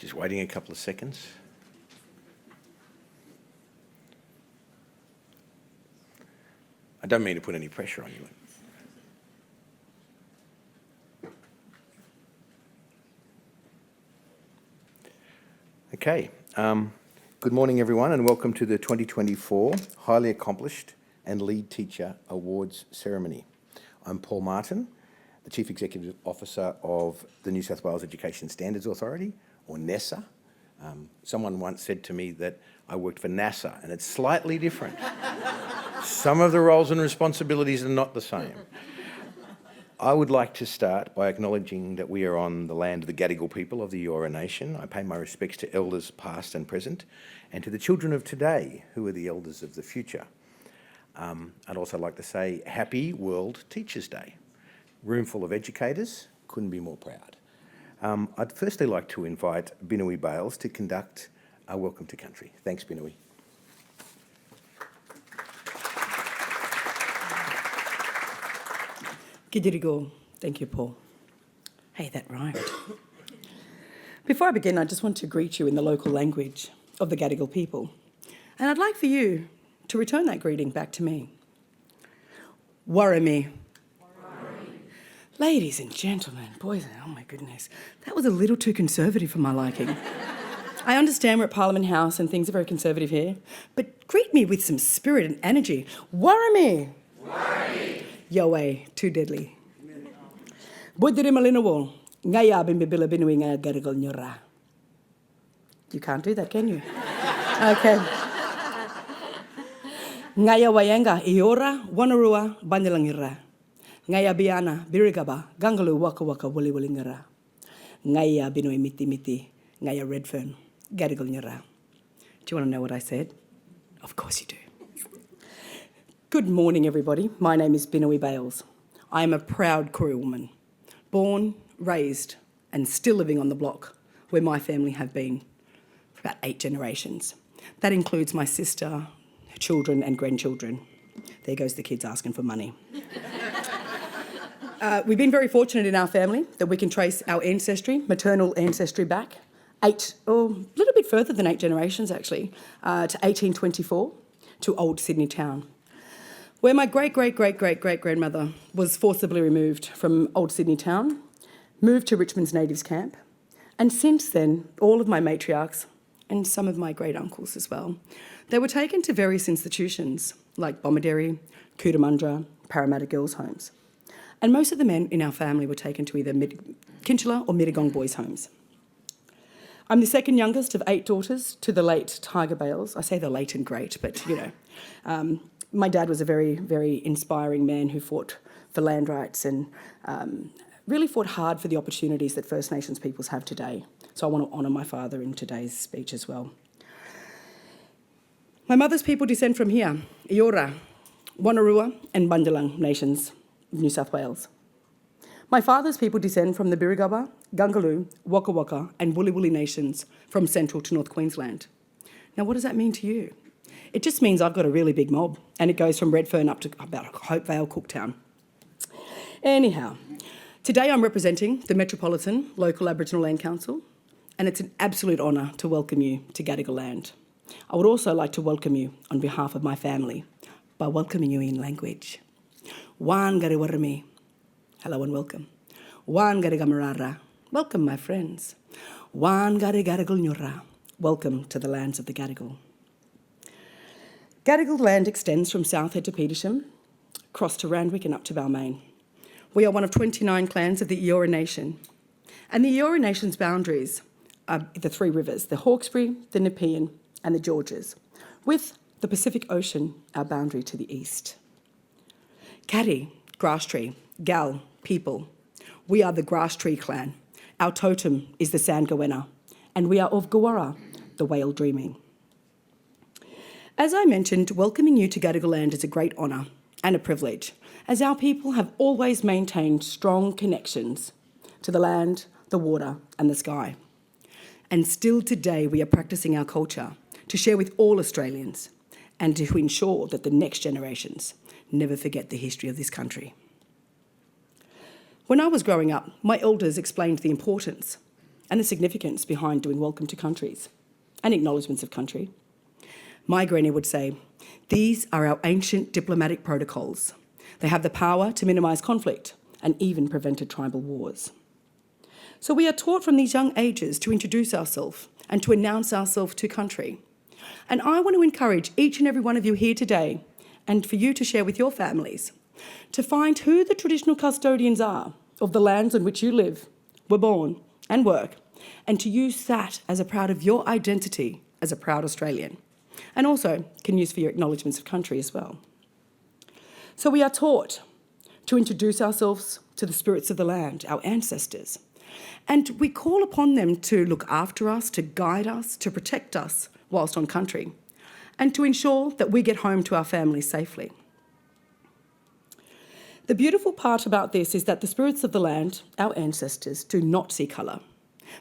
Just waiting a couple of seconds. I don't mean to put any pressure on you. Okay. Good morning, everyone, and welcome to the 2024 Highly Accomplished and Lead Teacher Awards Ceremony. I'm Paul Martin, the Chief Executive Officer of the New South Wales Education Standards Authority, or NESA. Someone once said to me that I worked for NASA, and it's slightly different. Some of the roles and responsibilities are not the same. I would like to start by acknowledging that we are on the land of the Gadigal people of the Eora Nation. I pay my respects to elders past and present, and to the children of today, who are the elders of the future. I'd also like to say Happy World Teachers' Day. Room full of educators, couldn't be more proud. I'd firstly like to invite Binui Bales to conduct our Welcome to Country. Thanks, Binui. Gidirigo. Thank you, Paul. Hey, that rhymed. Before I begin, I just want to greet you in the local language of the Gadigal people. And I'd like for you to return that greeting back to me. Warami. Ladies and gentlemen, boys, oh my goodness, that was a little too conservative for my liking. I understand we're at Parliament House and things are very conservative here, but greet me with some spirit and energy. Warami. Yahweh, too deadly. Budiri malinawo, ngaya bimbibila binui ngaya garigal nyora. You can't do that, can you? Okay. Ngaya wayanga iora wanarua banyalangira. Ngaya biana birigaba gangalu waka waka wuli wuli ngara. Ngaya binui miti miti ngaya redfern garigal nyora. Do you want to know what I said? Of course you do. Good morning, everybody. My name is Binui Bales. I am a proud Koori woman, born, raised, and still living on the block where my family have been for about 8 generations. That includes my sister, her children, and grandchildren. There goes the kids asking for money. We've been very fortunate in our family that we can trace our ancestry, maternal ancestry back, a little bit further than 8 generations actually, to 1824, to Old Sydney town, where my great-great-great-great-great-grandmother was forcibly removed from Old Sydney town, moved to Richmond's natives camp, and since then, all of my matriarchs, and some of my great-uncles as well, they were taken to various institutions like Bomaderry, Cootamundra, Parramatta Girls' Homes. And most of the men in our family were taken to either Kinchela or Mittagong Boys' Homes. I'm the second youngest of 8 daughters to the late Tiger Bales. I say the late and great, but you know. My dad was a very, very inspiring man who fought for land rights and really fought hard for the opportunities that First Nations peoples have today. So I want to honour my father in today's speech as well. My mother's people descend from here, Eora, Wanarua and Bundalang nations of New South Wales. My father's people descend from the Birigaba, Gungaloo, Waka Waka and Wooli Wooli nations from Central to North Queensland. Now, what does that mean to you? It just means I've got a really big mob, and it goes from Redfern up to about Hopevale, Cooktown. Anyhow, today I'm representing the Metropolitan Local Aboriginal Land Council, and it's an absolute honour to welcome you to Gadigal land. I would also like to welcome you on behalf of my family by welcoming you in language. Wan gari warami. Hello and welcome. Wan gari gamarara. Welcome, my friends. Wan gari Gadigal nyura. Welcome to the lands of the Gadigal. Gadigal land extends from South Head to Petersham, across to Randwick and up to Balmain. We are one of 29 clans of the Eora Nation. And the Eora Nation's boundaries are the 3 rivers, the Hawkesbury, the Nepean and the Georges, with the Pacific Ocean, our boundary to the east. Kari, grass tree, Gal, people. We are the grass tree clan. Our totem is the sand goanna, and we are of Gawara, the whale dreaming. As I mentioned, welcoming you to Gadigal land is a great honour and a privilege, as our people have always maintained strong connections to the land, the water and the sky. And still today we are practising our culture to share with all Australians and to ensure that the next generations never forget the history of this country. When I was growing up, my elders explained the importance and the significance behind doing welcome to countries and acknowledgements of country. My granny would say, these are our ancient diplomatic protocols. They have the power to minimise conflict and even prevented tribal wars. So we are taught from these young ages to introduce ourselves and to announce ourselves to country. And I want to encourage each and every one of you here today, and for you to share with your families, to find who the traditional custodians are of the lands on which you live, were born and work, and to use that as a proud of your identity as a proud Australian, and also can use for your acknowledgements of country as well. So we are taught to introduce ourselves to the spirits of the land, our ancestors, and we call upon them to look after us, to guide us, to protect us whilst on country, and to ensure that we get home to our families safely. The beautiful part about this is that the spirits of the land, our ancestors, do not see colour,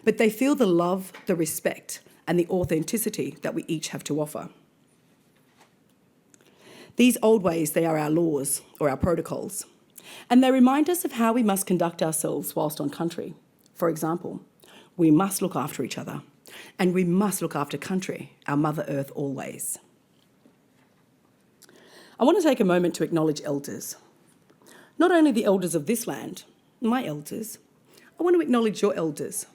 but they feel the love, the respect, and the authenticity that we each have to offer. These old ways, they are our laws or our protocols, and they remind us of how we must conduct ourselves whilst on country. For example, we must look after each other, and we must look after country, our Mother Earth always. I want to take a moment to acknowledge elders. Not only the elders of this land, my elders, I want to acknowledge your elders,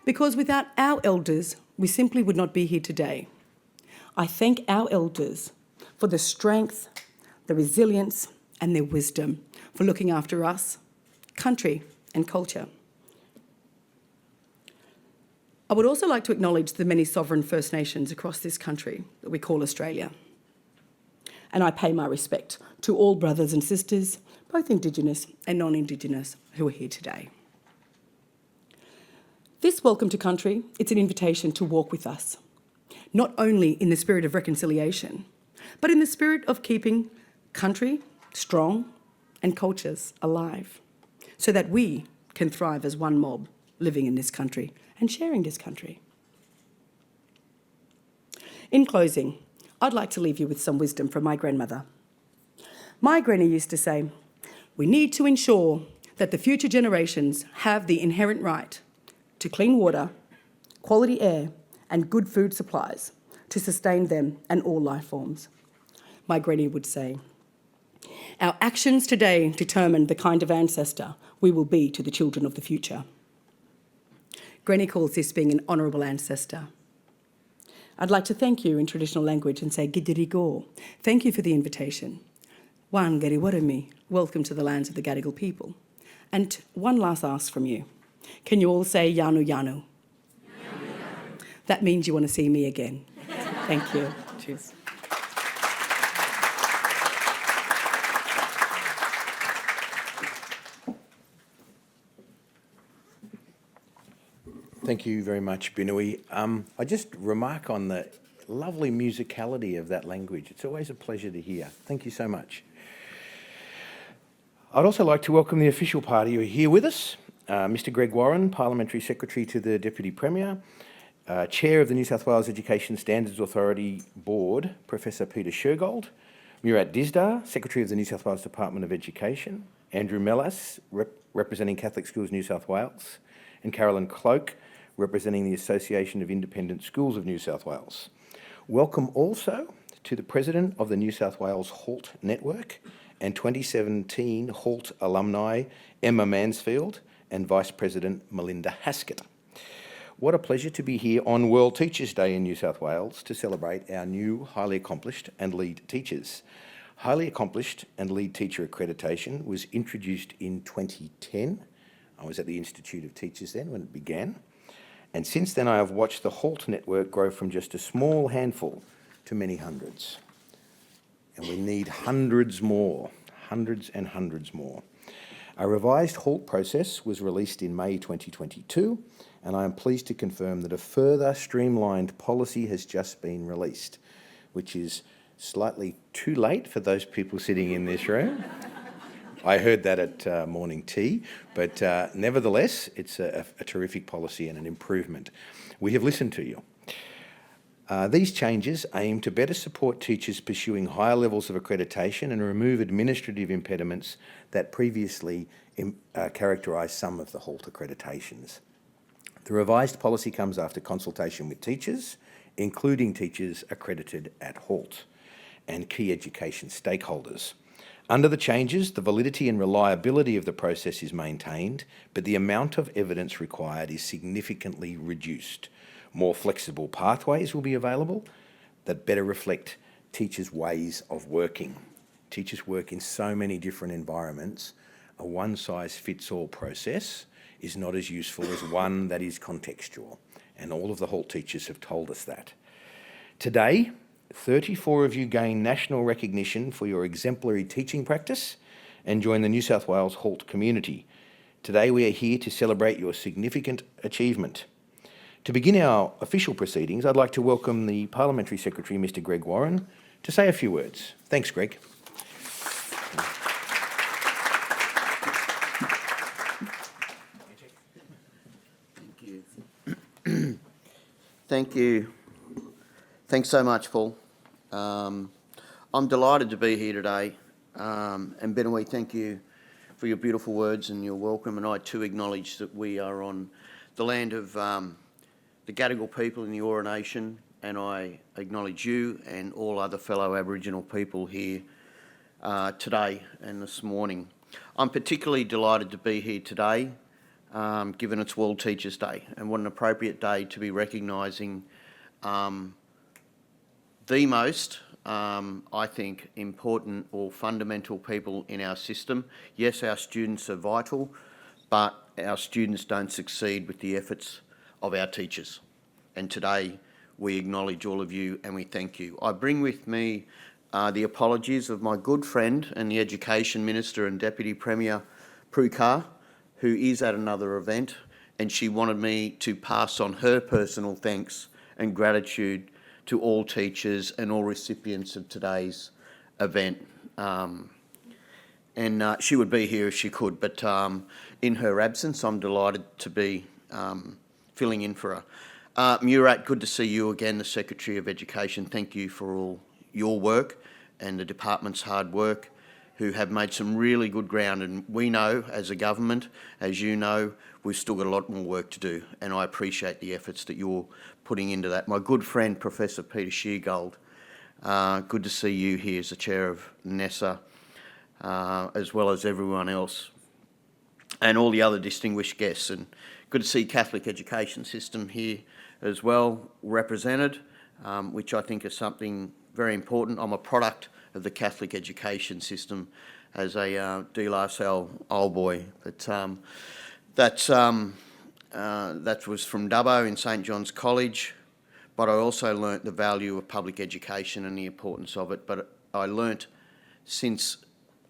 because without our elders, we simply would not be here today. I thank our elders for the strength, the resilience, and their wisdom for looking after us, country, and culture. I would also like to acknowledge the many sovereign First Nations across this country that we call Australia. And I pay my respect to all brothers and sisters, both Indigenous and non-Indigenous, who are here today. This Welcome to Country, it's an invitation to walk with us, not only in the spirit of reconciliation, but in the spirit of keeping country strong and cultures alive, so that we can thrive as one mob living in this country and sharing this country. In closing, I'd like to leave you with some wisdom from my grandmother. My granny used to say, we need to ensure that the future generations have the inherent right to clean water, quality air, and good food supplies to sustain them and all life forms. My granny would say, our actions today determine the kind of ancestor we will be to the children of the future. Granny calls this being an honourable ancestor. I'd like to thank you in traditional language and say Gidirigo. Thank you for the invitation. Wan Gariwarami, welcome to the lands of the Gadigal people. And one last ask from you. Can you all say Yanu Yanu? Yanu, Yanu. That means you want to see me again. Thank you. Cheers. Thank you very much, Binui. I just remark on the lovely musicality of that language. It's always a pleasure to hear. Thank you so much. I'd also like to welcome the official party who are here with us. Mr Greg Warren, Parliamentary Secretary to the Deputy Premier, Chair of the New South Wales Education Standards Authority Board, Professor Peter Shergold, Murat Dizdar, Secretary of the New South Wales Department of Education, Andrew Mellas, representing Catholic Schools New South Wales, and Carolyn Cloak, representing the Association of Independent Schools of New South Wales. Welcome also to the President of the New South Wales HALT Network and 2017 HALT alumni, Emma Mansfield, and Vice President Melinda Haskett. What a pleasure to be here on World Teachers' Day in New South Wales to celebrate our new highly accomplished and lead teachers. Highly accomplished and lead teacher accreditation was introduced in 2010. I was at the Institute of Teachers then when it began. And since then I have watched the HALT network grow from just a small handful to many hundreds. And we need hundreds more, hundreds and hundreds more. A revised HALT process was released in May 2022, and I am pleased to confirm that a further streamlined policy has just been released, which is slightly too late for those people sitting in this room. I heard that at morning tea, but nevertheless, it's a terrific policy and an improvement. We have listened to you. These changes aim to better support teachers pursuing higher levels of accreditation and remove administrative impediments that previously characterised some of the HALT accreditations. The revised policy comes after consultation with teachers, including teachers accredited at HALT, and key education stakeholders. Under the changes, the validity and reliability of the process is maintained, but the amount of evidence required is significantly reduced. More flexible pathways will be available that better reflect teachers' ways of working. Teachers work in so many different environments. A one-size-fits-all process is not as useful as one that is contextual, and all of the HALT teachers have told us that. Today, 34 of you gain national recognition for your exemplary teaching practice and join the New South Wales HALT community. Today we are here to celebrate your significant achievement. To begin our official proceedings, I'd like to welcome the Parliamentary Secretary, Mr. Greg Warren, to say a few words. Thanks, Greg. Thank you. Thanks so much, Paul. I'm delighted to be here today. And Benawee, thank you for your beautiful words and your welcome. And I too acknowledge that we are on the land of the Gadigal people in the Eora Nation, and I acknowledge you and all other fellow Aboriginal people here today and this morning. I'm particularly delighted to be here today, given it's World Teachers' Day, and what an appropriate day to be recognising the most, I think, important or fundamental people in our system. Yes, our students are vital, but our students don't succeed with the efforts of our teachers. And today we acknowledge all of you and we thank you. I bring with me the apologies of my good friend and the Education Minister and Deputy Premier, Prue Carr, who is at another event, and she wanted me to pass on her personal thanks and gratitude to all teachers and all recipients of today's event. She would be here if she could, but in her absence, I'm delighted to be filling in for her. Murat, good to see you again, the Secretary of Education. Thank you for all your work and the department's hard work, who have made some really good ground. And we know, as a government, as you know, we've still got a lot more work to do, and I appreciate the efforts that you're putting into that. My good friend, Professor Peter Sheargold, good to see you here as the Chair of NESA, as well as everyone else, and all the other distinguished guests. And good to see Catholic education system here as well represented, which I think is something very important. I'm a product of the Catholic education system as a De La Salle old boy. But that was from Dubbo in St John's College, but I also learnt the value of public education and the importance of it. But I learnt, since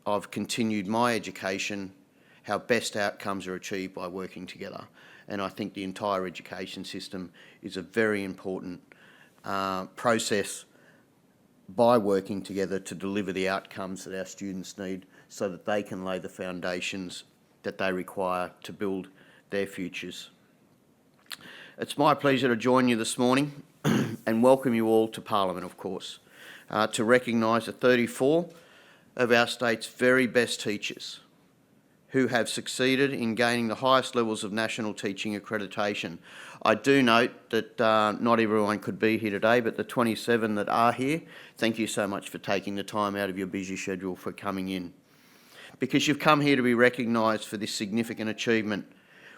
I've continued my education, how best outcomes are achieved by working together. And I think the entire education system is a very important process by working together to deliver the outcomes that our students need so that they can lay the foundations that they require to build their futures. It's my pleasure to join you this morning and welcome you all to Parliament, of course, to recognise the 34 of our state's very best teachers who have succeeded in gaining the highest levels of national teaching accreditation. I do note that not everyone could be here today, but the 27 that are here, thank you so much for taking the time out of your busy schedule for coming in. Because you've come here to be recognised for this significant achievement,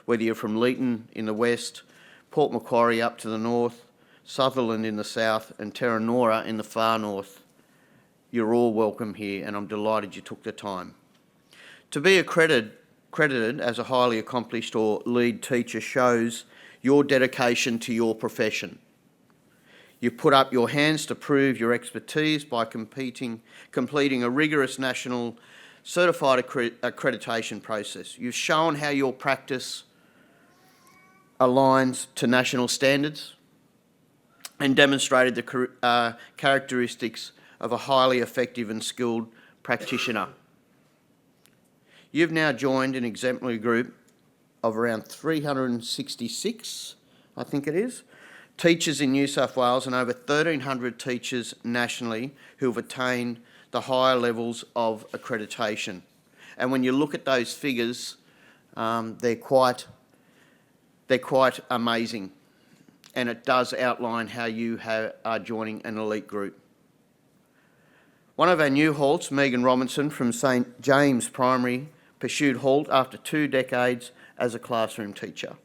whether you're from Leeton in the west, Port Macquarie up to the north, Sutherland in the south, and Terranora in the far north. You're all welcome here, and I'm delighted you took the time. To be credited as a highly accomplished or lead teacher shows your dedication to your profession. You put up your hands to prove your expertise by completing a rigorous national certified accreditation process. You've shown how your practice aligns to national standards and demonstrated the characteristics of a highly effective and skilled practitioner. You've now joined an exemplary group of around 366, I think it is, teachers in New South Wales and over 1,300 teachers nationally who have attained the higher levels of accreditation. And when you look at those figures, they're quite They're quite amazing, and it does outline how you are joining an elite group. One of our new HALTs, Megan Robinson from St James Primary, pursued HALT after 2 decades as a classroom teacher.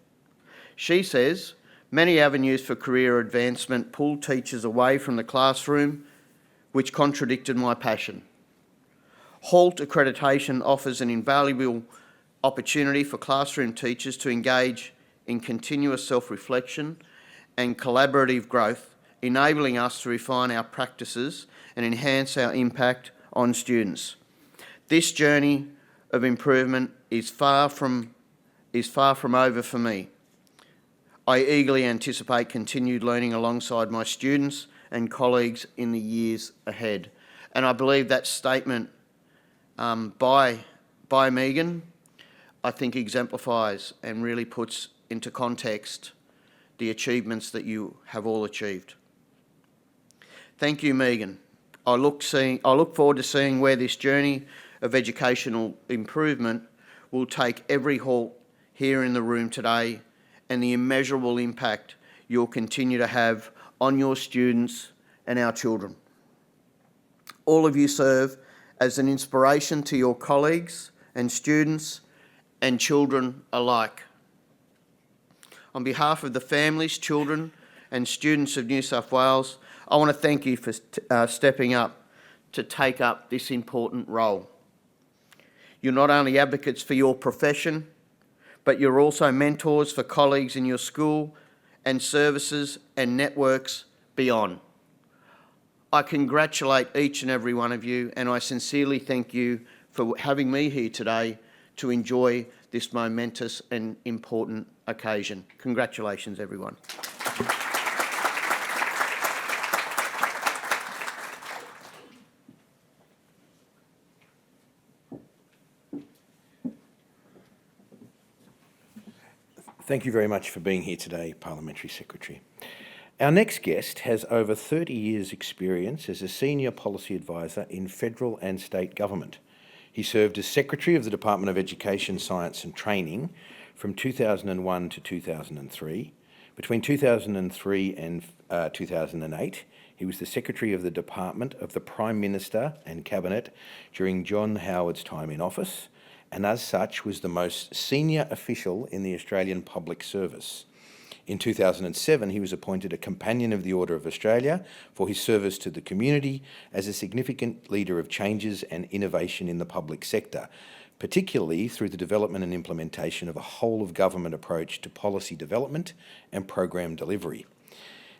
She says, many avenues for career advancement pulled teachers away from the classroom, which contradicted my passion. HALT accreditation offers an invaluable opportunity for classroom teachers to engage in continuous self-reflection and collaborative growth, enabling us to refine our practices and enhance our impact on students. This journey of improvement is far from over for me. I eagerly anticipate continued learning alongside my students and colleagues in the years ahead. And I believe that statement by Megan, I think exemplifies and really puts into context the achievements that you have all achieved. Thank you, Megan. I look forward to seeing where this journey of educational improvement will take every HALT here in the room today, and the immeasurable impact you'll continue to have on your students and our children. All of you serve as an inspiration to your colleagues and students and children alike. On behalf of the families, children and students of New South Wales, I want to thank you for stepping up to take up this important role. You're not only advocates for your profession, but you're also mentors for colleagues in your school and services and networks beyond. I congratulate each and every one of you, and I sincerely thank you for having me here today to enjoy this momentous and important occasion. Congratulations, everyone. Thank you very much for being here today, Parliamentary Secretary. Our next guest has over 30 years' experience as a senior policy advisor in federal and state government. He served as Secretary of the Department of Education, Science and Training from 2001 to 2003. Between 2003 and 2008, he was the Secretary of the Department of the Prime Minister and Cabinet during John Howard's time in office, and as such was the most senior official in the Australian Public Service. In 2007, he was appointed a Companion of the Order of Australia for his service to the community as a significant leader of changes and innovation in the public sector, particularly through the development and implementation of a whole-of-government approach to policy development and program delivery.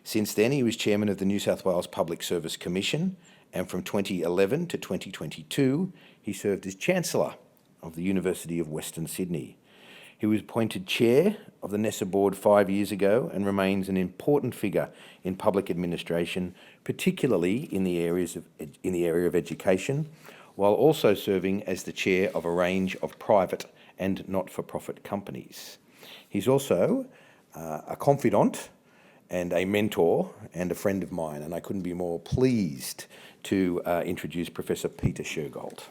Since then, he was Chairman of the New South Wales Public Service Commission, and from 2011 to 2022, he served as Chancellor of the University of Western Sydney. He was appointed Chair of the NESA Board 5 years ago and remains an important figure in public administration, particularly in the area of education, while also serving as the Chair of a range of private and not-for-profit companies. He's also a confidant and a mentor and a friend of mine, and I couldn't be more pleased to introduce Professor Peter Shergold.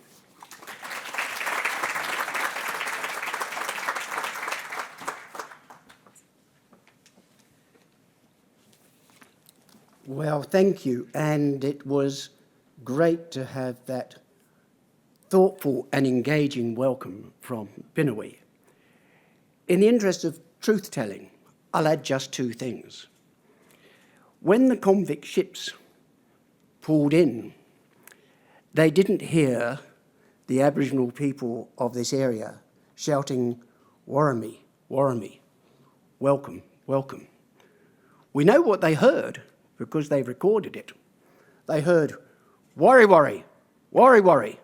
Well, thank you, and it was great to have that thoughtful and engaging welcome from Binawee. In the interest of truth-telling, I'll add just 2 things. When the convict ships pulled in, they didn't hear the Aboriginal people of this area shouting, "Warramie, Warramie, welcome, welcome." We know what they heard, because they recorded it. They heard, "Worry, worry, worry, worry,"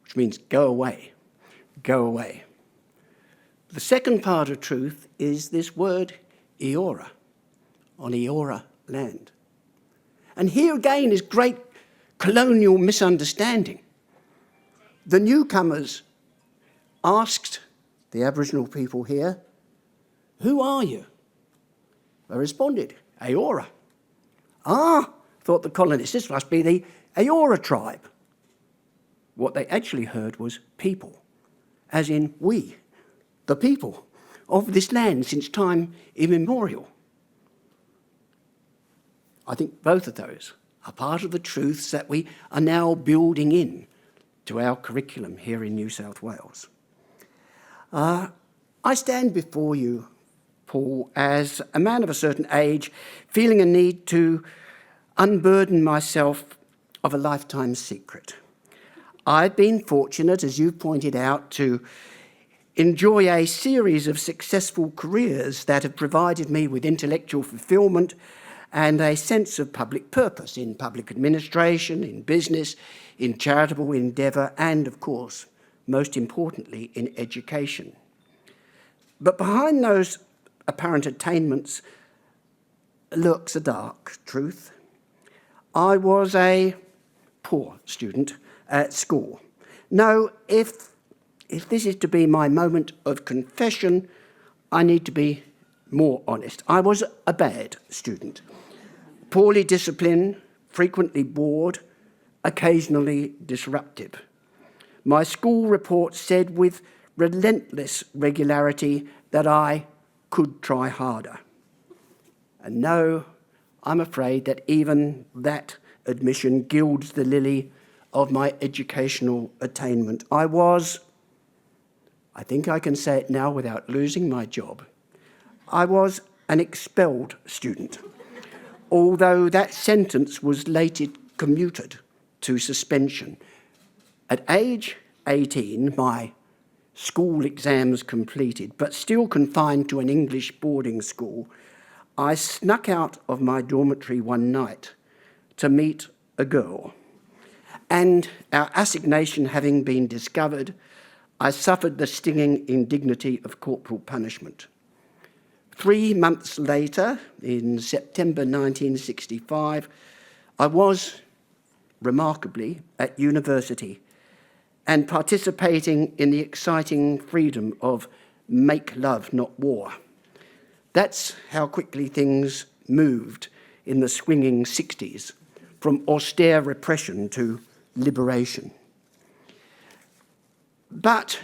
which means go away, go away. The second part of truth is this word, Eora, on Eora land. And here again is great colonial misunderstanding. The newcomers asked the Aboriginal people here, "Who are you?" They responded, "Eora." Ah, thought the colonists, this must be the Eora tribe. What they actually heard was people, as in we, the people of this land since time immemorial. I think both of those are part of the truths that we are now building in to our curriculum here in New South Wales. I stand before you, Paul, as a man of a certain age, feeling a need to unburden myself of a lifetime secret. I've been fortunate, as you pointed out, to enjoy a series of successful careers that have provided me with intellectual fulfilment and a sense of public purpose in public administration, in business, in charitable endeavour, and, of course, most importantly, in education. But behind those apparent attainments lurks a dark truth. I was a poor student at school. No, if this is to be my moment of confession, I need to be more honest. I was a bad student, poorly disciplined, frequently bored, occasionally disruptive. My school report said with relentless regularity that I could try harder. And no, I'm afraid that even that admission gilds the lily of my educational attainment. I think I can say it now without losing my job, I was an expelled student, although that sentence was later commuted to suspension. At age 18, my school exams completed, but still confined to an English boarding school, I snuck out of my dormitory one night to meet a girl. And our assignation having been discovered, I suffered the stinging indignity of corporal punishment. 3 months later, in September 1965, I was, remarkably, at university and participating in the exciting freedom of make love, not war. That's how quickly things moved in the swinging 60s, from austere repression to liberation. But,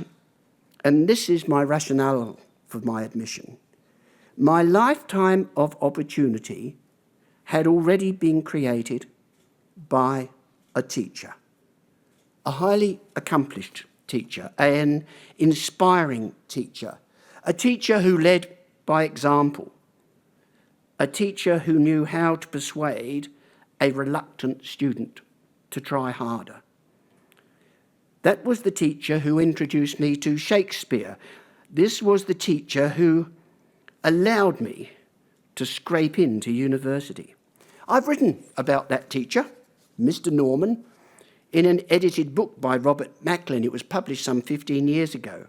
and this is my rationale for my admission, my lifetime of opportunity had already been created by a teacher, a highly accomplished teacher, an inspiring teacher, a teacher who led by example, a teacher who knew how to persuade a reluctant student to try harder. That was the teacher who introduced me to Shakespeare. This was the teacher who allowed me to scrape into university. I've written about that teacher, Mr. Norman, in an edited book by Robert Macklin. It was published some 15 years ago.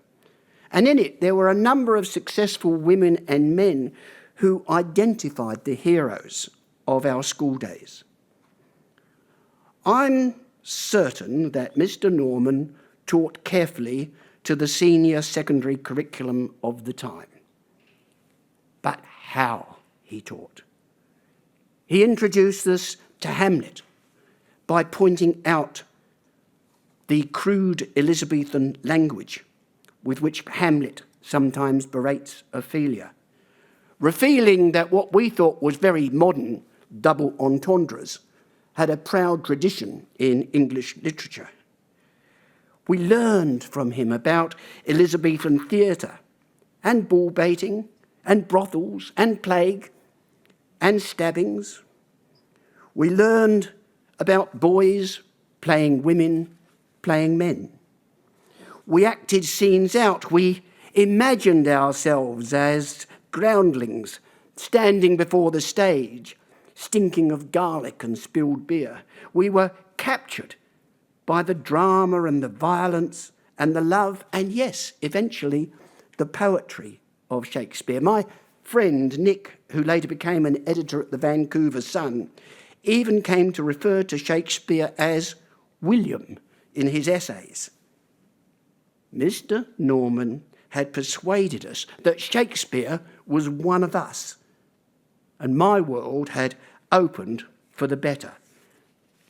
And in it, there were a number of successful women and men who identified the heroes of our school days. I'm certain that Mr. Norman taught carefully to the senior secondary curriculum of the time. But how he taught. He introduced us to Hamlet by pointing out the crude Elizabethan language with which Hamlet sometimes berates Ophelia, revealing that what we thought was very modern double entendres had a proud tradition in English literature. We learned from him about Elizabethan theatre and bull baiting and brothels and plague and stabbings. We learned about boys playing women, playing men. We acted scenes out. We imagined ourselves as groundlings standing before the stage, stinking of garlic and spilled beer. We were captured by the drama and the violence and the love and, yes, eventually, the poetry of Shakespeare. My friend Nick, who later became an editor at the Vancouver Sun, even came to refer to Shakespeare as William in his essays. Mr. Norman had persuaded us that Shakespeare was one of us, and my world had opened for the better.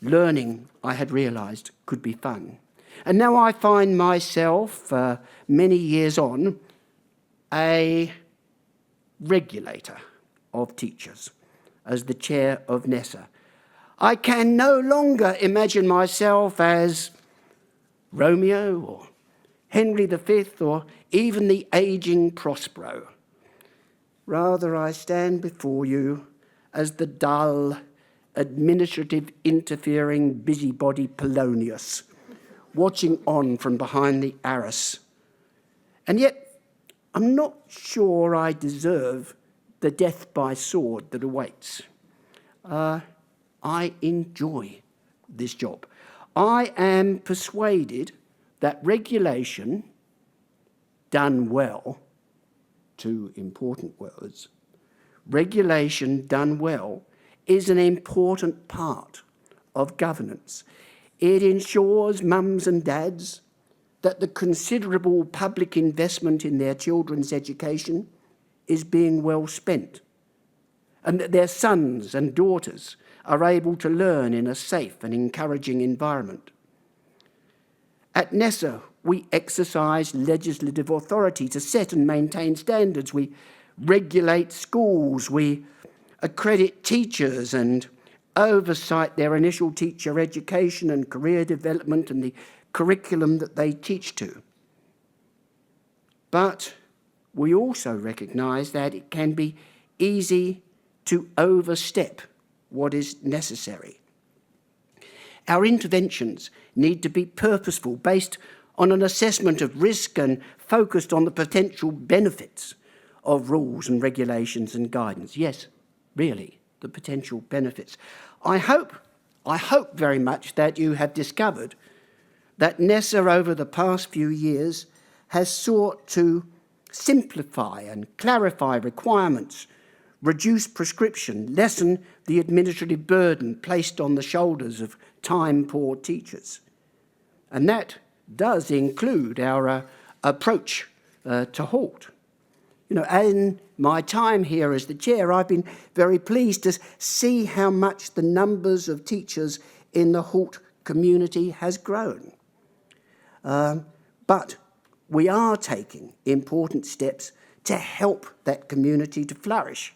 Learning, I had realised, could be fun. And now I find myself, many years on, a regulator of teachers, as the chair of NESA. I can no longer imagine myself as Romeo or Henry V or even the ageing Prospero. Rather, I stand before you as the dull, administrative, interfering busybody Polonius, watching on from behind the arras. And yet, I'm not sure I deserve the death by sword that awaits. I enjoy this job. I am persuaded that regulation done well, two important words, regulation done well is an important part of governance. It ensures mums and dads that the considerable public investment in their children's education is being well spent, and that their sons and daughters are able to learn in a safe and encouraging environment. At NESA, we exercise legislative authority to set and maintain standards. We regulate schools, we accredit teachers and oversight their initial teacher education and career development and the curriculum that they teach to. But we also recognise that it can be easy to overstep what is necessary. Our interventions need to be purposeful, based on an assessment of risk and focused on the potential benefits of rules and regulations and guidance. Yes, really, the potential benefits. I hope very much that you have discovered that NESA over the past few years has sought to simplify and clarify requirements, reduce prescription, lessen the administrative burden placed on the shoulders of time-poor teachers. And that does include our approach to HALT. You know, in my time here as the chair, I've been very pleased to see how much the numbers of teachers in the HALT community has grown. But we are taking important steps to help that community to flourish.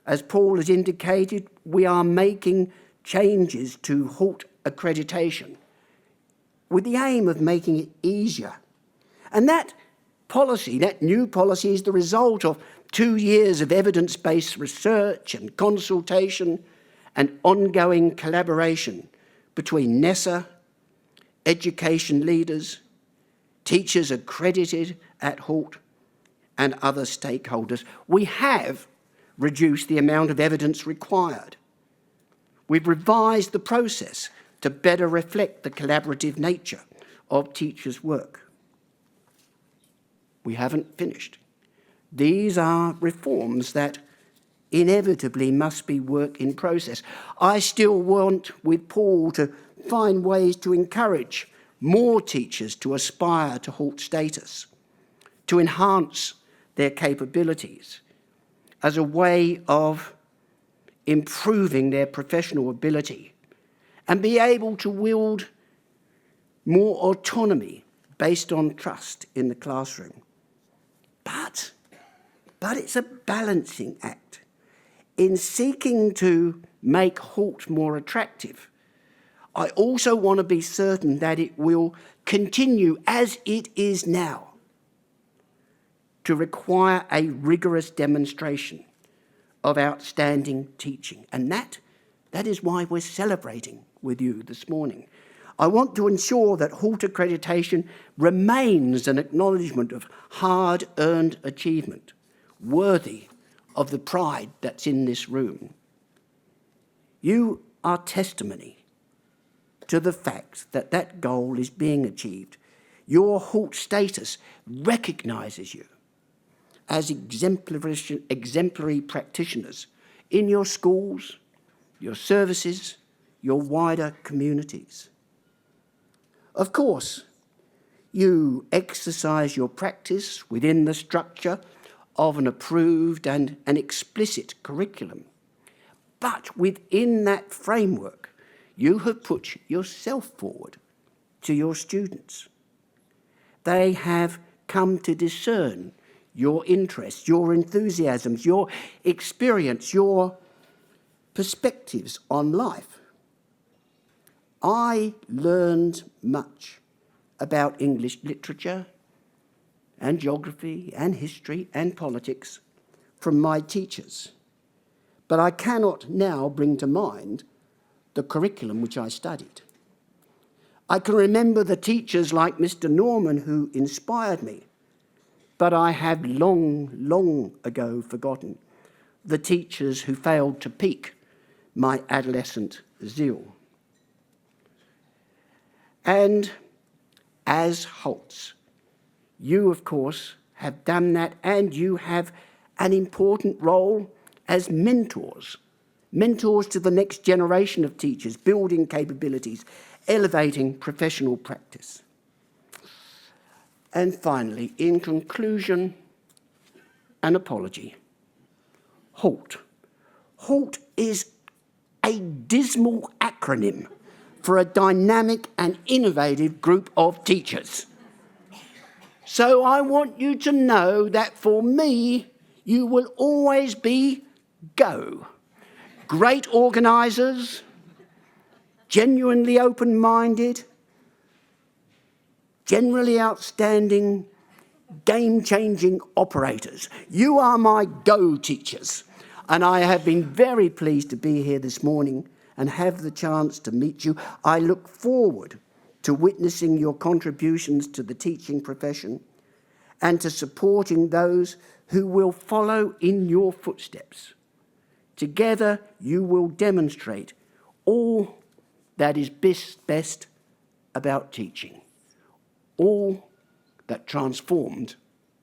As Paul has indicated, we are making changes to HALT accreditation with the aim of making it easier. And that policy, that new policy, is the result of 2 years of evidence-based research and consultation and ongoing collaboration between NESA, education leaders, teachers accredited at HALT, and other stakeholders. We have reduced the amount of evidence required. We've revised the process to better reflect the collaborative nature of teachers' work. We haven't finished. These are reforms that inevitably must be work in process. I still want, with Paul, to find ways to encourage more teachers to aspire to HALT status, to enhance their capabilities as a way of improving their professional ability and be able to wield more autonomy based on trust in the classroom. But it's a balancing act. In seeking to make HALT more attractive, I also want to be certain that it will continue as it is now to require a rigorous demonstration of outstanding teaching. And that is why we're celebrating with you this morning. I want to ensure that HALT accreditation remains an acknowledgement of hard-earned achievement, worthy of the pride that's in this room. You are testimony to the fact that that goal is being achieved. Your HALT status recognises you as exemplary practitioners in your schools, your services, your wider communities. Of course, you exercise your practice within the structure of an approved and an explicit curriculum. But within that framework, you have put yourself forward to your students. They have come to discern your interests, your enthusiasms, your experience, your perspectives on life. I learned much about English literature and geography and history and politics from my teachers, but I cannot now bring to mind the curriculum which I studied. I can remember the teachers like Mr. Norman who inspired me, but I have long, long ago forgotten the teachers who failed to pique my adolescent zeal. And as HALTs, you, of course, have done that, and you have an important role as mentors to the next generation of teachers, building capabilities, elevating professional practice. And finally, in conclusion, an apology. HALT. HALT is a dismal acronym for a dynamic and innovative group of teachers. So I want you to know that for me, you will always be GO. Great organisers, genuinely open-minded, generally outstanding, game-changing operators. You are my GO teachers, and I have been very pleased to be here this morning and have the chance to meet you. I look forward to witnessing your contributions to the teaching profession and to supporting those who will follow in your footsteps. Together, you will demonstrate all that is best about teaching, all that transformed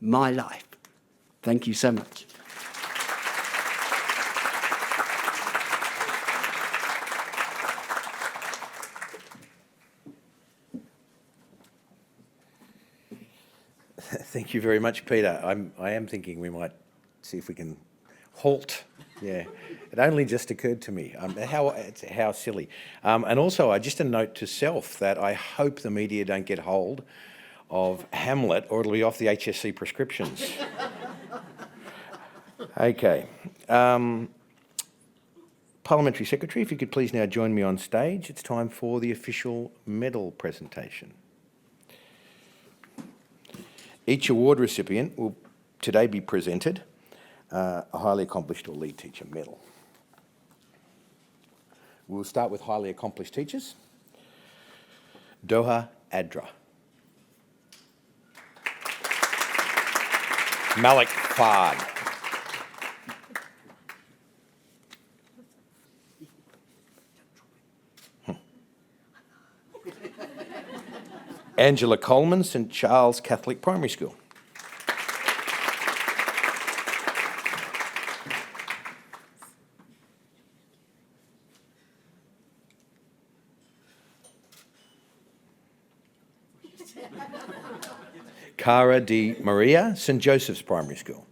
my life. Thank you so much. Thank you very much, Peter. I am thinking we might see if we can halt. Yeah, it only just occurred to me. How silly. And also, just a note to self that I hope the media don't get hold of Hamlet, or it'll be off the HSC prescriptions. Okay. Parliamentary Secretary, if you could please now join me on stage. It's time for the official medal presentation. Each award recipient will today be presented a highly accomplished or lead teacher medal. We'll start with highly accomplished teachers. Doha Adra. Malik Fard. Angela Coleman, St Charles Catholic Primary School. Cara Di Maria, St Joseph's Primary School.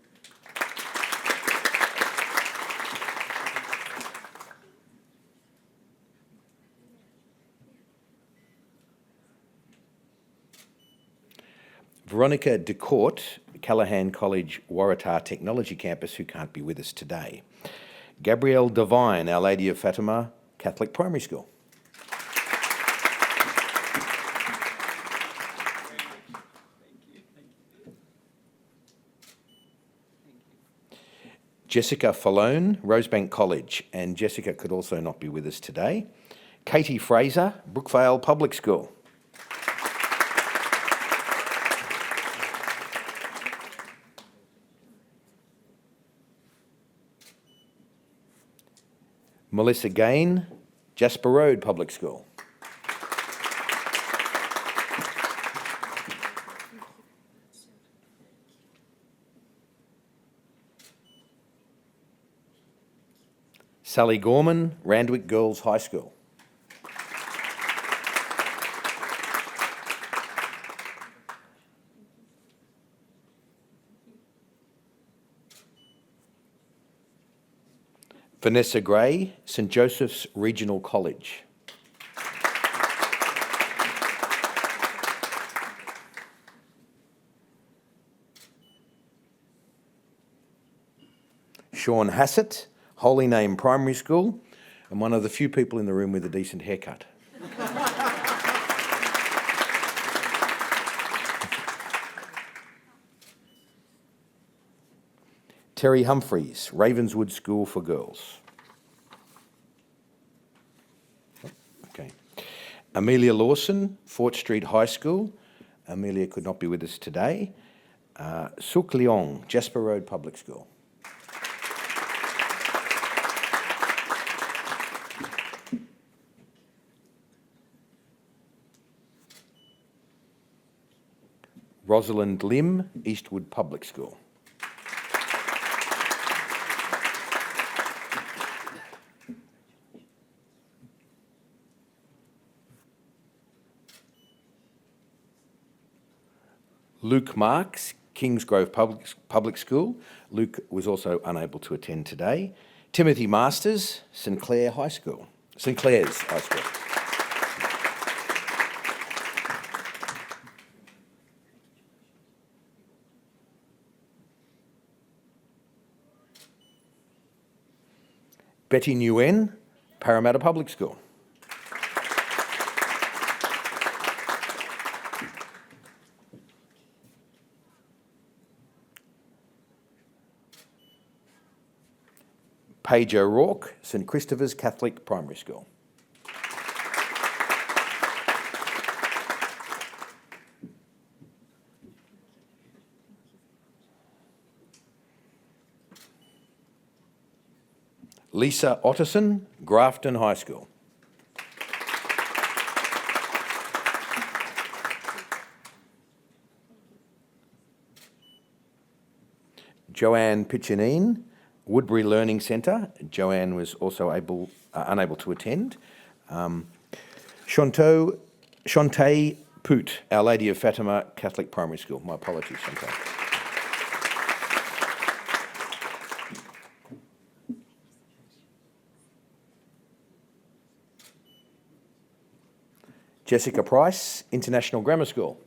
Veronica DeCourt, Callaghan College, Waratah Technology Campus, who can't be with us today. Gabrielle Devine, Our Lady of Fatima, Catholic Primary School. Jessica Falone, Rosebank College, and Jessica could also not be with us today. Katie Fraser, Brookvale Public School. Melissa Gain, Jasper Road Public School. Sally Gorman, Randwick Girls High School. Vanessa Gray, St Joseph's Regional College. Sean Hassett, Holy Name Primary School, and one of the few people in the room with a decent haircut. Terry Humphreys, Ravenswood School for Girls. Okay. Amelia Lawson, Fort Street High School. Amelia could not be with us today. Suk Leong, Jasper Road Public School. Rosalind Lim, Eastwood Public School. Luke Marks, Kingsgrove Public School. Luke was also unable to attend today. Timothy Masters, St Clair's High School. Betty Nguyen, Parramatta Public School. Paige O'Rourke, St Christopher's Catholic Primary School. Lisa Otterson, Grafton High School. Joanne Piccinine, Woodbury Learning Centre. Joanne was also unable to attend. Shantae Poot, Our Lady of Fatima Catholic Primary School. My apologies, Shantae. Jessica Price, International Grammar School.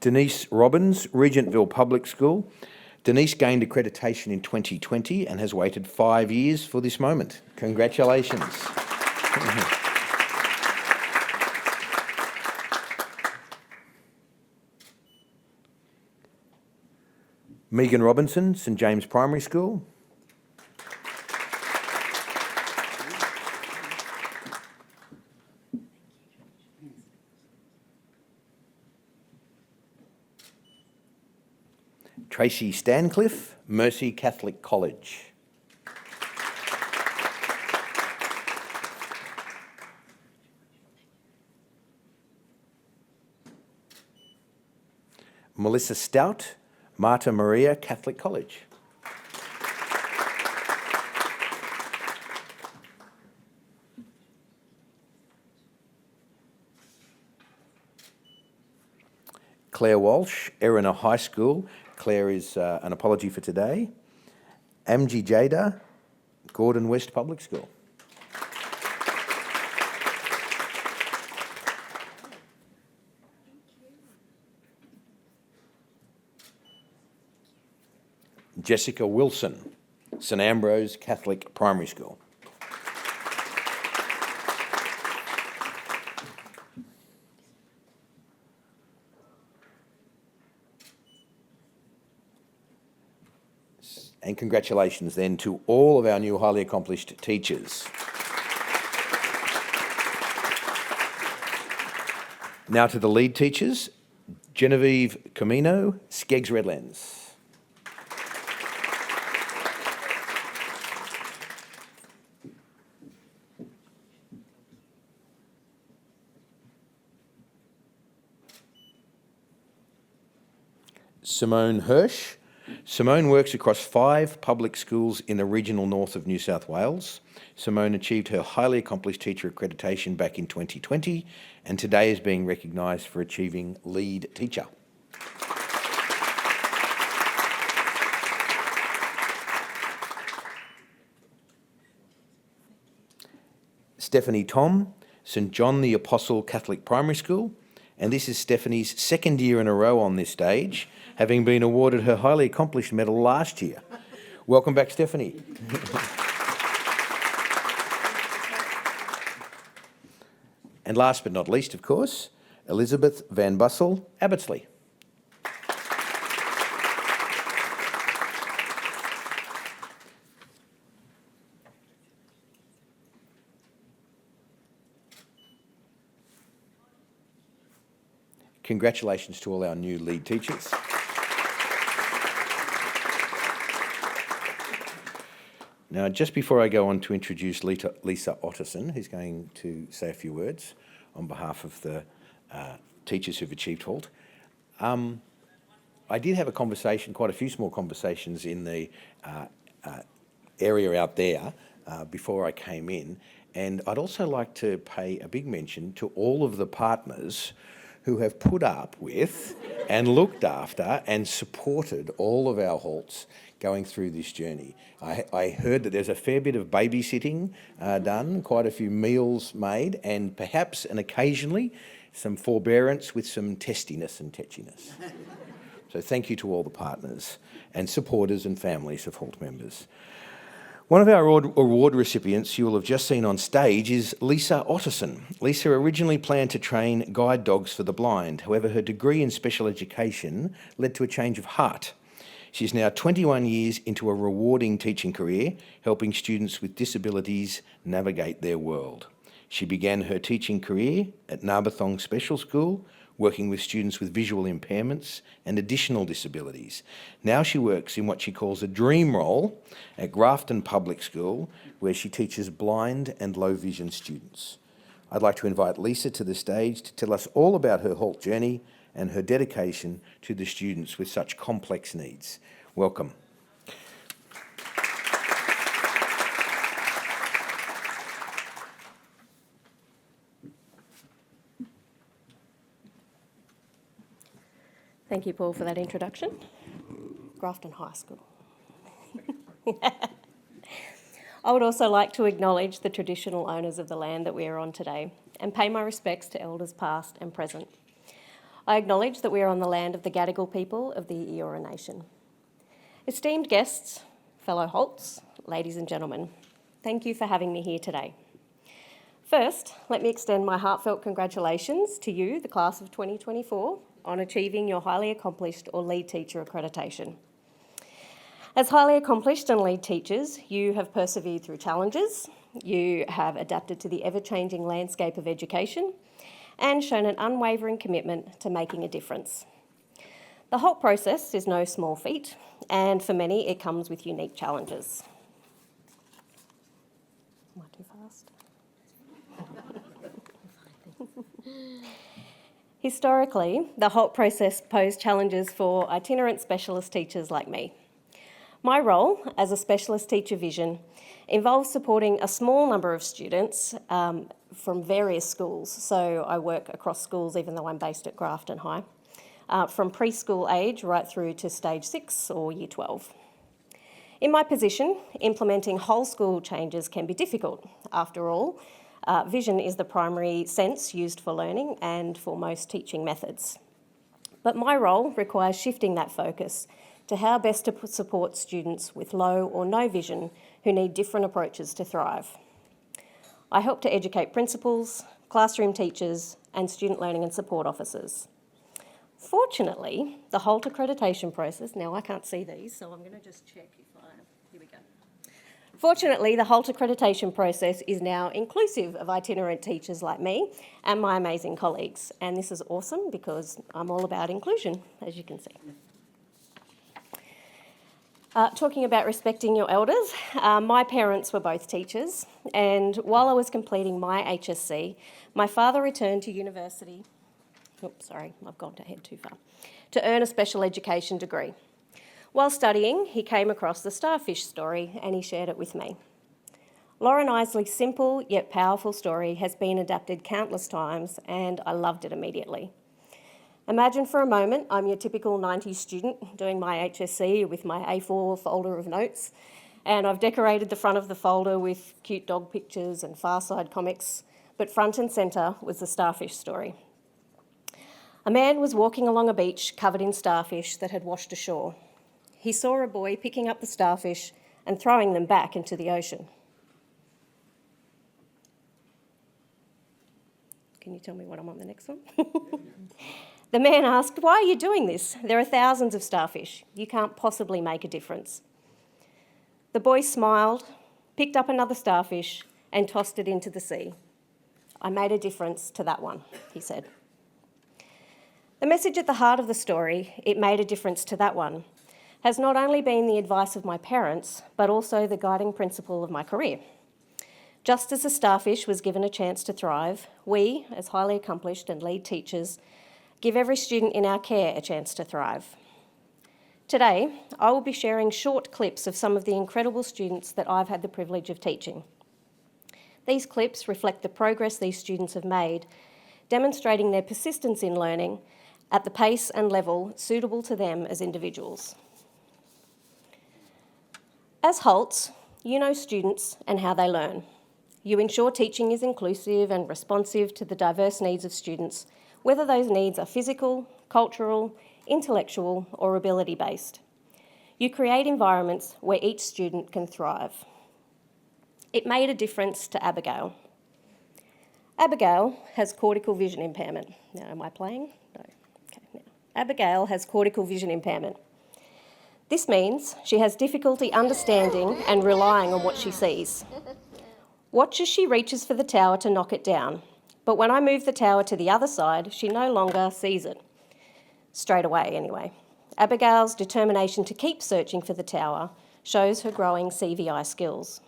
Denise Robbins, Regentville Public School. Denise gained accreditation in 2020 and has waited 5 years for this moment. Congratulations. Megan Robinson, St James Primary School. Tracy Stancliffe, Mercy Catholic College. Melissa Stout, Marta Maria Catholic College. Claire Walsh, Erina High School. Claire is an apology for today. Amji Jada, Gordon West Public School. Jessica Wilson, St Ambrose Catholic Primary School. And congratulations then to all of our new highly accomplished teachers. Now to the lead teachers, Genevieve Camino, Skeggs Redlands. Simone Hirsch. Simone works across 5 public schools in the regional north of New South Wales. Simone achieved her highly accomplished teacher accreditation back in 2020 and today is being recognised for achieving lead teacher. Stephanie Tom, St John the Apostle Catholic Primary School, and this is Stephanie's second year in a row on this stage, having been awarded her highly accomplished medal last year. Welcome back, Stephanie. And last but not least, of course, Elizabeth Van Bussel, Abbottsley. Congratulations to all our new lead teachers. Now, just before I go on to introduce Lisa Otterson, who's going to say a few words on behalf of the teachers who've achieved HALT, I did have a conversation, quite a few small conversations in the area out there before I came in, and I'd also like to pay a big mention to all of the partners who have put up with and looked after and supported all of our HALTs going through this journey. I heard that there's a fair bit of babysitting done, quite a few meals made, and perhaps and occasionally some forbearance with some testiness and tetchiness. So thank you to all the partners and supporters and families of HALT members. One of our award recipients you will have just seen on stage is Lisa Otterson. Lisa originally planned to train guide dogs for the blind. However, her degree in special education led to a change of heart. She's now 21 years into a rewarding teaching career, helping students with disabilities navigate their world. She began her teaching career at Narberthong Special School, working with students with visual impairments and additional disabilities. Now she works in what she calls a dream role at Grafton Public School, where she teaches blind and low vision students. I'd like to invite Lisa to the stage to tell us all about her HALT journey and her dedication to the students with such complex needs. Welcome. Thank you, Paul, for that introduction. Grafton High School. I would also like to acknowledge the traditional owners of the land that we are on today and pay my respects to elders past and present. I acknowledge that we are on the land of the Gadigal people of the Eora Nation. Esteemed guests, fellow HALTs, ladies and gentlemen, thank you for having me here today. First, let me extend my heartfelt congratulations to you, the class of 2024, on achieving your highly accomplished or lead teacher accreditation. As highly accomplished and lead teachers, you have persevered through challenges, you have adapted to the ever-changing landscape of education, and shown an unwavering commitment to making a difference. The HALT process is no small feat, and for many it comes with unique challenges. Am I too fast? Historically, the HALT process posed challenges for itinerant specialist teachers like me. My role as a specialist teacher vision involves supporting a small number of students from various schools. So I work across schools even though I'm based at Grafton High, from preschool age right through to stage 6 or year 12. In my position, implementing whole school changes can be difficult. After all, vision is the primary sense used for learning and for most teaching methods. But my role requires shifting that focus to how best to support students with low or no vision who need different approaches to thrive. I help to educate principals, classroom teachers, and student learning and support officers. Fortunately, the HALT accreditation process, now I can't see these, so I'm going to just check here we go. Fortunately, the HALT accreditation process is now inclusive of itinerant teachers like me and my amazing colleagues. And this is awesome because I'm all about inclusion, as you can see. Talking about respecting your elders, my parents were both teachers, and while I was completing my HSC, my father returned to university, I've gone ahead too far, to earn a special education degree. While studying, he came across the starfish story and he shared it with me. Lauren Isley's simple yet powerful story has been adapted countless times and I loved it immediately. Imagine for a moment I'm your typical 90s student doing my HSC with my A4 folder of notes and I've decorated the front of the folder with cute dog pictures and Far Side comics, but front and centre was the starfish story. A man was walking along a beach covered in starfish that had washed ashore. He saw a boy picking up the starfish and throwing them back into the ocean. Can you tell me what I'm on the next one? The man asked, "Why are you doing this? There are thousands of starfish. You can't possibly make a difference." The boy smiled, picked up another starfish and tossed it into the sea. "I made a difference to that one," he said. The message at the heart of the story, "It made a difference to that one," has not only been the advice of my parents, but also the guiding principle of my career. Just as the starfish was given a chance to thrive, we, as highly accomplished and lead teachers, give every student in our care a chance to thrive. Today, I will be sharing short clips of some of the incredible students that I've had the privilege of teaching. These clips reflect the progress these students have made, demonstrating their persistence in learning at the pace and level suitable to them as individuals. As HALTs, you know students and how they learn. You ensure teaching is inclusive and responsive to the diverse needs of students, whether those needs are physical, cultural, intellectual, or ability-based. You create environments where each student can thrive. It made a difference to Abigail. Abigail has cortical vision impairment. Now, am I playing? No. Okay, now. Abigail has cortical vision impairment. This means she has difficulty understanding and relying on what she sees. Watch as she reaches for the tower to knock it down, but when I move the tower to the other side, she no longer sees it. Straight away, anyway. Abigail's determination to keep searching for the tower shows her growing CVI skills.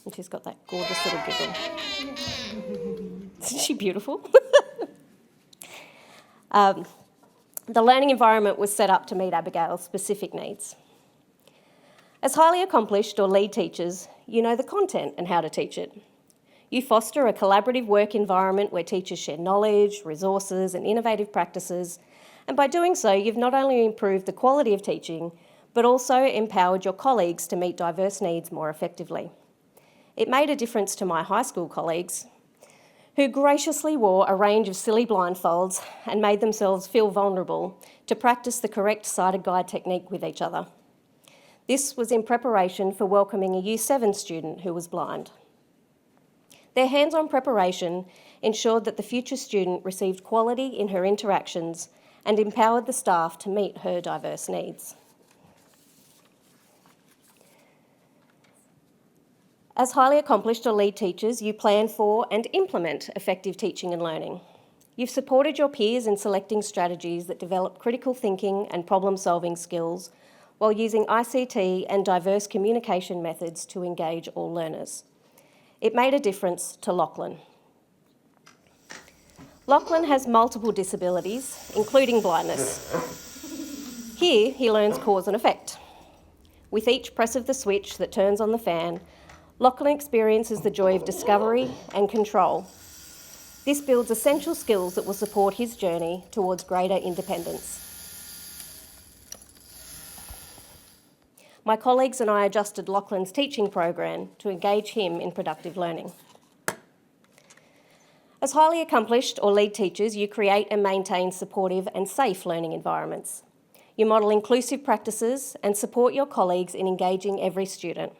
And she's got that gorgeous little giggle. Isn't she beautiful? The learning environment was set up to meet Abigail's specific needs. As highly accomplished or lead teachers, you know the content and how to teach it. You foster a collaborative work environment where teachers share knowledge, resources, and innovative practices, and by doing so, you've not only improved the quality of teaching, but also empowered your colleagues to meet diverse needs more effectively. It made a difference to my high school colleagues, who graciously wore a range of silly blindfolds and made themselves feel vulnerable to practice the correct sighted guide technique with each other. This was in preparation for welcoming a Year 7 student who was blind. Their hands-on preparation ensured that the future student received quality in her interactions and empowered the staff to meet her diverse needs. As highly accomplished or lead teachers, you plan for and implement effective teaching and learning. You've supported your peers in selecting strategies that develop critical thinking and problem-solving skills while using ICT and diverse communication methods to engage all learners. It made a difference to Lachlan. Lachlan has multiple disabilities, including blindness. Here, he learns cause and effect. With each press of the switch that turns on the fan, Lachlan experiences the joy of discovery and control. This builds essential skills that will support his journey towards greater independence. My colleagues and I adjusted Lachlan's teaching program to engage him in productive learning. As highly accomplished or lead teachers, you create and maintain supportive and safe learning environments. You model inclusive practices and support your colleagues in engaging every student.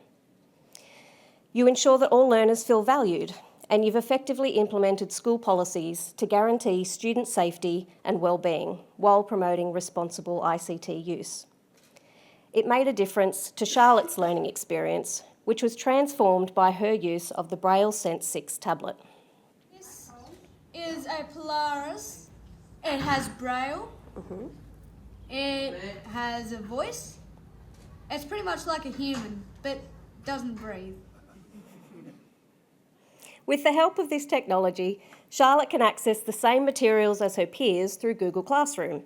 You ensure that all learners feel valued, and you've effectively implemented school policies to guarantee student safety and well-being while promoting responsible ICT use. It made a difference to Charlotte's learning experience, which was transformed by her use of the Braille Sense 6 tablet. This is a Polaris. It has Braille. It has a voice. It's pretty much like a human, but doesn't breathe. With the help of this technology, Charlotte can access the same materials as her peers through Google Classroom.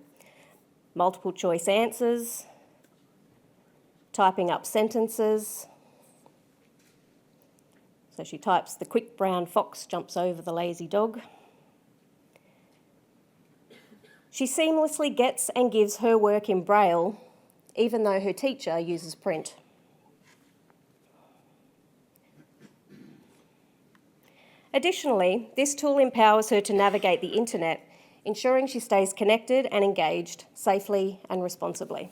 Multiple choice answers, typing up sentences. So she types, "The quick brown fox jumps over the lazy dog." She seamlessly gets and gives her work in Braille, even though her teacher uses print. Additionally, this tool empowers her to navigate the internet, ensuring she stays connected and engaged safely and responsibly.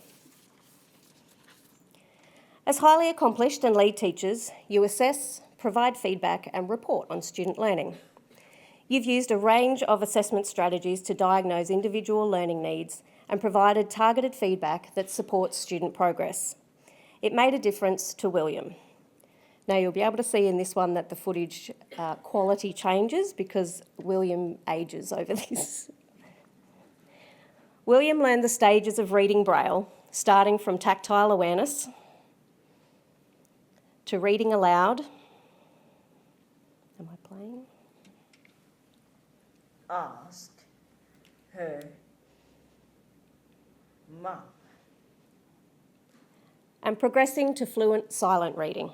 As highly accomplished and lead teachers, you assess, provide feedback and report on student learning. You've used a range of assessment strategies to diagnose individual learning needs and provided targeted feedback that supports student progress. It made a difference to William. Now you'll be able to see in this one that the footage quality changes because William ages over this. William learned the stages of reading Braille, starting from tactile awareness to reading aloud. Am I playing? Ask her mum. And progressing to fluent silent reading.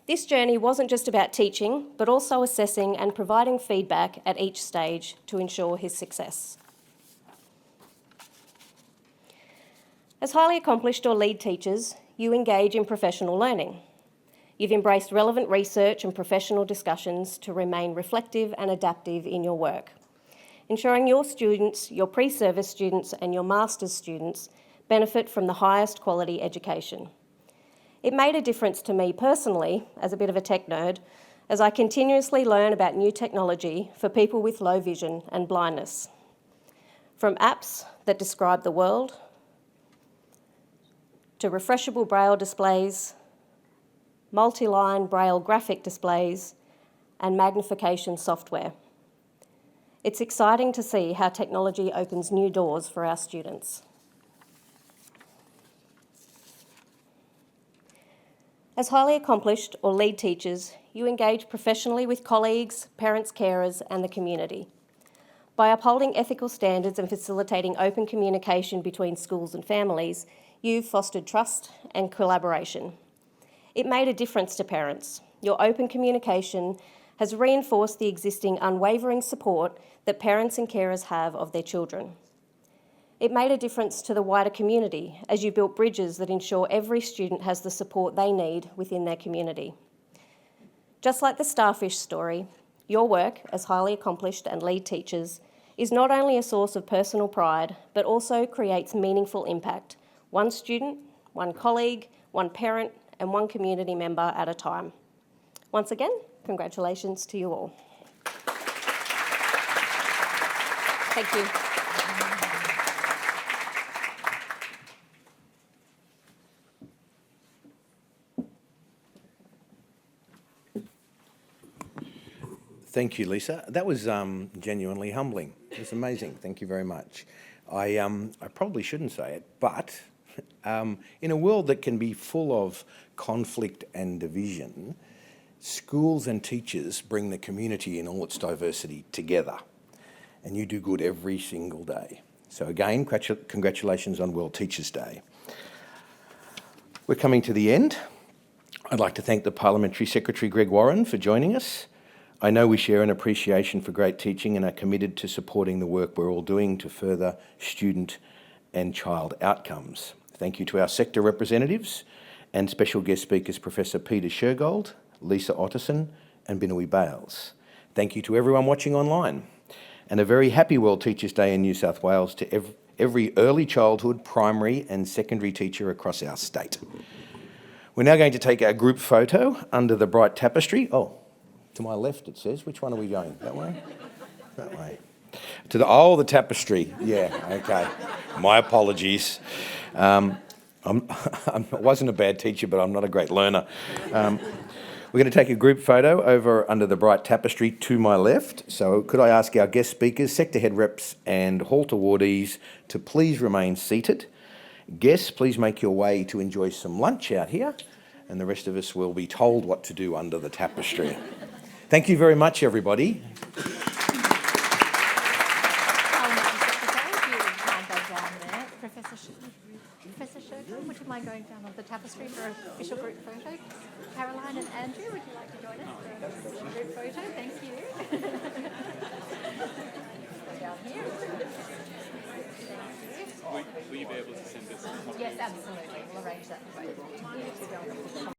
This journey wasn't just about teaching, but also assessing and providing feedback at each stage to ensure his success. As highly accomplished or lead teachers, you engage in professional learning. You've embraced relevant research and professional discussions to remain reflective and adaptive in your work, ensuring your students, your pre-service students and your master's students benefit from the highest quality education. It made a difference to me personally, as a bit of a tech nerd, as I continuously learn about new technology for people with low vision and blindness. From apps that describe the world, to refreshable Braille displays, multi-line Braille graphic displays, and magnification software. It's exciting to see how technology opens new doors for our students. As highly accomplished or lead teachers, you engage professionally with colleagues, parents, carers, and the community. By upholding ethical standards and facilitating open communication between schools and families, you've fostered trust and collaboration. It made a difference to parents. Your open communication has reinforced the existing unwavering support that parents and carers have of their children. It made a difference to the wider community as you built bridges that ensure every student has the support they need within their community. Just like the starfish story, your work as highly accomplished and lead teachers is not only a source of personal pride, but also creates meaningful impact, one student, one colleague, one parent, and one community member at a time. Once again, congratulations to you all. Thank you. Thank you, Lisa. That was genuinely humbling. It was amazing. Thank you very much. I probably shouldn't say it, but in a world that can be full of conflict and division, schools and teachers bring the community in all its diversity together, and you do good every single day. So again, congratulations on World Teachers' Day. We're coming to the end. I'd like to thank the Parliamentary Secretary, Greg Warren, for joining us. I know we share an appreciation for great teaching and are committed to supporting the work we're all doing to further student and child outcomes. Thank you to our sector representatives and special guest speakers, Professor Peter Shergold, Lisa Otterson and Binui Bales. Thank you to everyone watching online, and a very happy World Teachers' Day in New South Wales to every early childhood, primary and secondary teacher across our state. We're now going to take our group photo under the bright tapestry. Oh, to my left it says. Which one are we going? That way? That way. To the tapestry. Yeah, okay. My apologies. I wasn't a bad teacher, but I'm not a great learner. We're going to take a group photo over under the bright tapestry to my left. So could I ask our guest speakers, sector head reps and HALT awardees to please remain seated. Guests, please make your way to enjoy some lunch out here, and the rest of us will be told what to do under the tapestry. Thank you very much, everybody. Professor Shergold, would you mind going down on the tapestry for an official group photo? Caroline and Andrew, would you like to join us for an official group photo? Thank you. Down here. Thank you. Will you be able to send this? Yes, absolutely. We'll arrange that for both of you.